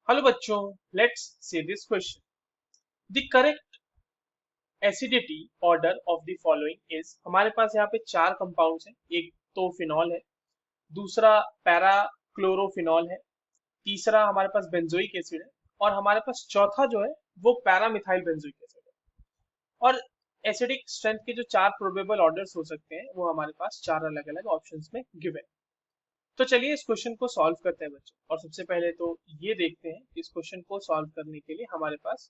Hello बच्चों, let's see this question. The correct acidity order of the following is. हमारे पास यहाँ पे चार कंपाउंड्स हैं। एक तो फिनॉल है, दूसरा पैरा क्लोरोफिनॉल है, तीसरा हमारे पास बेंजोइक एसिड है और हमारे पास चौथा जो है वो पैरा मिथाइल बेंजोइक एसिड है। और एसिडिक स्ट्रेंथ के जो चार प्रोबेबल ऑर्डर्स हो सकते हैं वो हमारे पास चार अलग अलग ऑप्शंस में गिवन। तो चलिए इस क्वेश्चन को सॉल्व करते हैं बच्चों। और सबसे पहले तो ये देखते हैं कि इस क्वेश्चन को सॉल्व करने के लिए हमारे पास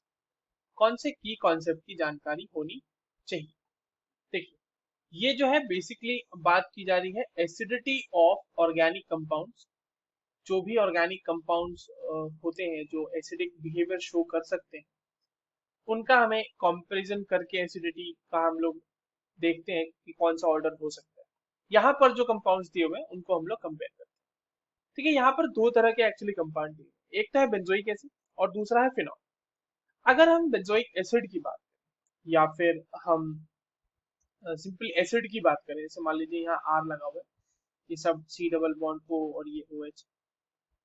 कौन से की कॉन्सेप्ट की जानकारी होनी चाहिए। देखिए, ये जो है बेसिकली बात की जा रही है एसिडिटी ऑफ ऑर्गेनिक कंपाउंड्स। जो भी ऑर्गेनिक कंपाउंड्स होते हैं जो एसिडिक बिहेवियर शो कर सकते हैं, उनका हमें कंपैरिजन करके एसिडिटी का हम लोग देखते हैं कि कौन सा ऑर्डर हो सकता है। यहाँ पर जो कंपाउंड्स दिए हुए हैं उनको हम लोग कंपेयर करते हैं। ठीक है, यहाँ पर दो तरह के एक्चुअली कंपाउंड दिए हैं। एक तो है बेंजोइक एसिड और दूसरा है फिनॉल। अगर हम बेंजोइक एसिड की बात करें या फिर हम सिंपल एसिड की बात करें, जैसे मान लीजिए यहाँ आर लगा हुआ है, ये सब सी डबल बॉन्ड ओ और ये ओ एच।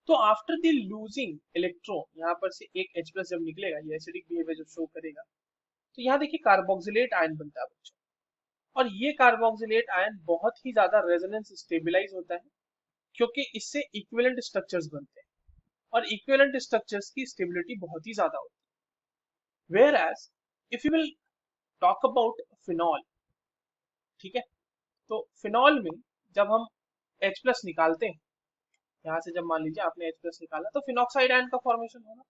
तो आफ्टर द लूजिंग इलेक्ट्रॉन यहाँ पर से एक H प्लस जब निकलेगा, ये एसिडिक बिहेवियर जब शो करेगा, तो यहाँ देखिए कार्बोक्सिलेट आयन बनता है बच्चों। और ये कार्बोक्सिलेट आयन बहुत ही ज्यादा रेजोनेंस स्टेबलाइज होता है, क्योंकि इससे इक्विवेलेंट स्ट्रक्चर्स बनते हैं और इक्विवेलेंट स्ट्रक्चर्स की स्टेबिलिटी बहुत ही ज्यादा होती है। Whereas if you will talk about phenol, ठीक है, तो फिनॉल में जब हम H प्लस निकालते हैं, यहाँ से जब मान लीजिए आपने H प्लस निकाला तो फिनॉक्साइड आयन का फॉर्मेशन होगा।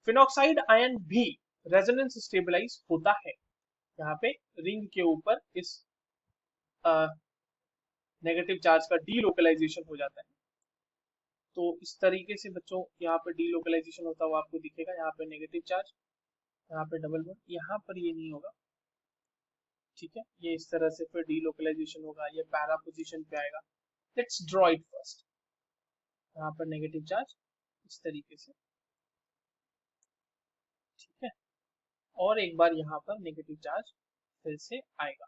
फिनॉक्साइड आयन भी रेजोनेंस स्टेबलाइज होता है। यहाँ पे रिंग के ऊपर इस नेगेटिव चार्ज का डीलोकलाइजेशन हो जाता है। तो इस तरीके से बच्चों यहाँ पे डीलोकलाइजेशन होता हुआ आपको दिखेगा। यहाँ पे नेगेटिव चार्ज, यहाँ पे डबल बॉन्ड, यहाँ पर ये नहीं होगा। ठीक है, ये इस तरह से फिर डीलोकलाइजेशन होगा, ये पैरा पोजीशन पे आएगा। Let's draw it first. यहाँ पर नेगेटिव चार्ज इस तरीके से, ठीक है, और एक बार यहाँ पर नेगेटिव चार्ज फिर से आएगा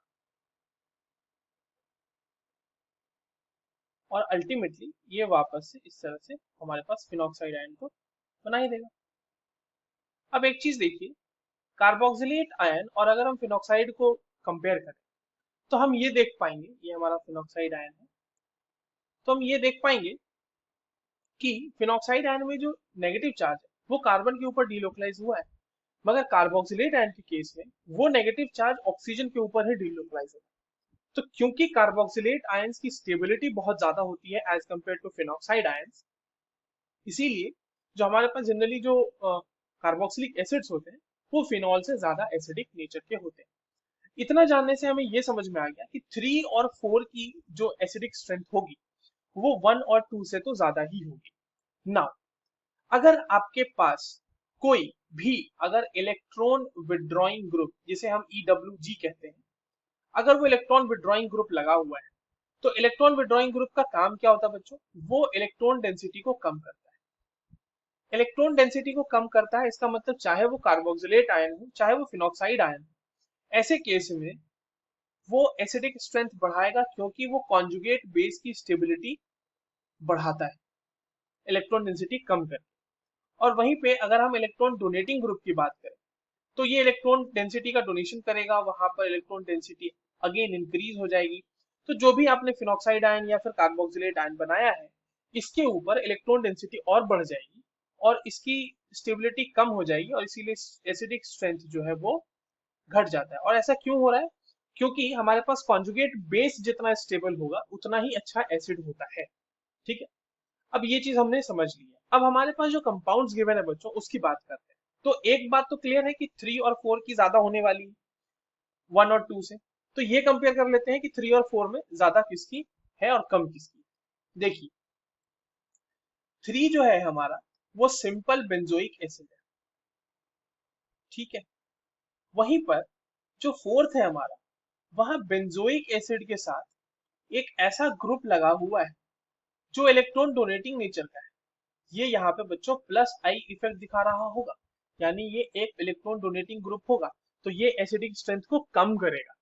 और अल्टीमेटली ये वापस से इस तरह से हमारे पास फिनॉक्साइड आयन को बना ही देगा। अब एक चीज देखिए, कार्बोक्सिलेट आयन और अगर हम फिनॉक्साइड को कंपेयर करें तो हम ये देख पाएंगे, ये हमारा फिनॉक्साइड आयन है, तो हम ये देख पाएंगे कि फिनॉक्साइड आयन में जो नेगेटिव चार्ज है वो कार्बन के ऊपर डीलोकलाइज हुआ है, मगर कार्बोक्सिलेट आयन के केस में वो नेगेटिव चार्ज ऑक्सीजन के ऊपर ही डीलोकलाइज होता है। तो क्योंकि कार्बोक्सिलेट आयंस की स्टेबिलिटी बहुत ज्यादा होती है as compare to phenoxide ions, इसीलिए जो हमारे पास जनरली जो कार्बोक्सिलिक एसिड्स होते हैं वो फिनॉल से ज्यादा एसिडिक नेचर के होते हैं। इतना जानने से हमें ये समझ में आ गया कि 3 और 4 की जो एसिडिक स्ट्रेंथ होगी वो 1 और 2 से तो ज्यादा ही होगी। नाउ अगर आपके पास कोई भी अगर इलेक्ट्रॉन विड्रॉइंग ग्रुप, जिसे हम EWG कहते हैं, अगर वो इलेक्ट्रॉन विड्रॉइंग ग्रुप लगा हुआ है, तो इलेक्ट्रॉन विड्रॉइंग ग्रुप का काम क्या होता है बच्चों? वो इलेक्ट्रॉन डेंसिटी को कम करता है। इलेक्ट्रॉन डेंसिटी को कम करता है, इसका मतलब चाहे वो कार्बोक्सिलेट आयन हो चाहे वो फिनॉक्साइड आयन हो, ऐसे केस में वो एसिडिक स्ट्रेंथ बढ़ाएगा, क्योंकि वो कॉन्जुगेट बेस की स्टेबिलिटी बढ़ाता है इलेक्ट्रॉन डेंसिटी कम करके। और वहीं पे अगर हम इलेक्ट्रॉन डोनेटिंग ग्रुप की बात करें तो ये इलेक्ट्रॉन डेंसिटी का डोनेशन करेगा, वहां पर इलेक्ट्रॉन डेंसिटी अगेन इंक्रीज हो जाएगी। तो जो भी आपने फिनॉक्साइड आयन या फिर कार्बोक्सिलेट आयन बनाया है, इसके ऊपर इलेक्ट्रॉन डेंसिटी और बढ़ जाएगी और इसकी स्टेबिलिटी कम हो जाएगी और इसीलिए एसिडिक स्ट्रेंथ जो है वो घट जाता है। और ऐसा क्यों हो रहा है? क्योंकि हमारे पास कॉन्जुगेट बेस जितना स्टेबल होगा उतना ही अच्छा एसिड होता है। ठीक है, अब ये चीज हमने समझ ली है। अब हमारे पास जो कंपाउंड्स गिवन है बच्चों उसकी बात करते हैं। तो एक बात तो क्लियर है कि 3 और 4 की ज्यादा होने वाली है 1 और 2 से। तो ये कंपेयर कर लेते हैं कि 3 और 4 में ज्यादा किसकी है और कम किसकी। देखिए, 3 जो है हमारा वो सिंपल बेंजोइक एसिड है, ठीक है। वहीं पर जो 4th है हमारा, वहां बेंजोइक एसिड के साथ एक ऐसा ग्रुप लगा हुआ है जो इलेक्ट्रॉन डोनेटिंग नेचर का है। ये यहाँ पे बच्चों प्लस आई इफेक्ट दिखा रहा होगा, यानी ये एक इलेक्ट्रॉन डोनेटिंग ग्रुप होगा, तो ये एसिडिक स्ट्रेंथ को कम करेगा।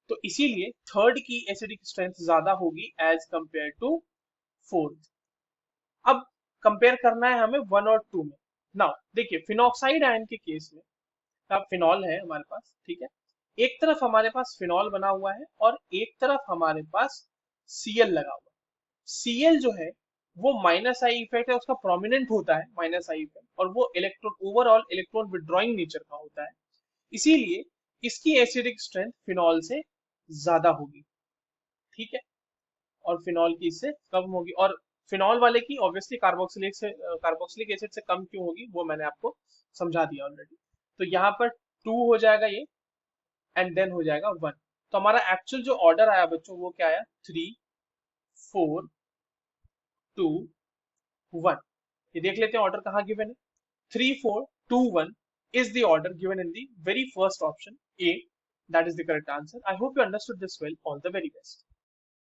तो इसीलिए 3rd की एसिडिक स्ट्रेंथ ज्यादा होगी एज कंपेयर टू 4th। अब कंपेयर करना है हमें 1 और 2 में। नाउ देखिए फिनॉक्साइड आयन के केस में अब फिनॉल है हमारे पास, ठीक है। एक तरफ हमारे पास फिनॉल बना हुआ है और एक तरफ हमारे पास Cl लगा हुआ है। Cl जो है वो माइनस आई इफेक्ट है, उसका प्रोमिनेंट होता है माइनस आई इफेक्ट, और वो electron overall electron withdrawing nature का होता है। इसीलिए इसकी एसिडिक स्ट्रेंथ फिनॉल से ज्यादा होगी, ठीक है, और फिनॉल की इससे कम होगी। और फिनॉल वाले की ऑब्वियसली कार्बोक्सिलिक एसिड से कम क्यों होगी वो मैंने आपको समझा दिया ऑलरेडी। तो यहाँ पर 2 हो जाएगा ये, एंड देन हो जाएगा 1। तो हमारा एक्चुअल जो ऑर्डर आया बच्चों वो क्या आया, 3 4 2 1। ये देख लेते हैं ऑर्डर कहाँ गिवन है। 3 4 2 1 is the order given in the very first option A. That is the correct answer. I hope you understood this well. All the very best.